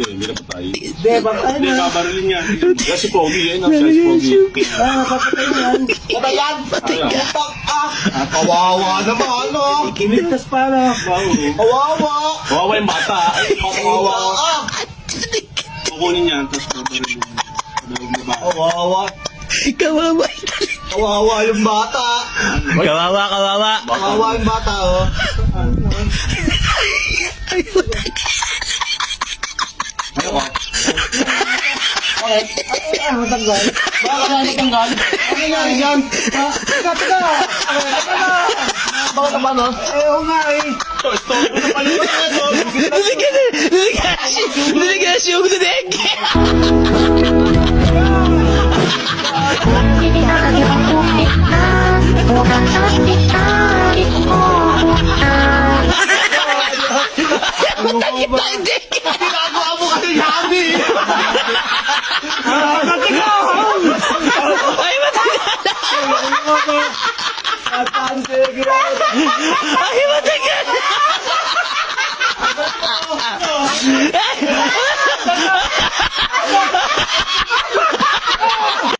Hindi na patay. Hindi, bakit Hindi, na? babarilin yan. Yan si Pogi, yan ang size Pogi. Papatay yan. Patay yan! Putak ah! Kawawa naman, no? Iligtas pa na. Kawawa! Kawawa yung bata. Kawawa ah! Kukunin yan, tapos babarilin yan. Kawawa! Kawawa. Kawawa yung bata! Kawawa, kawawa. Kawawa yung bata, oh! Bakit? Ano matanggal? Bakit ano matanggal? Ano nangyari dyan? Ha? Teka! Teka! Bakit naman, oh? Oo nga eh. Stop mo na pala ito. Niligas yung dinig. Ginagawa mo kasi yabi! Ay, matagal. At paano sa'yo ginawa? Ay,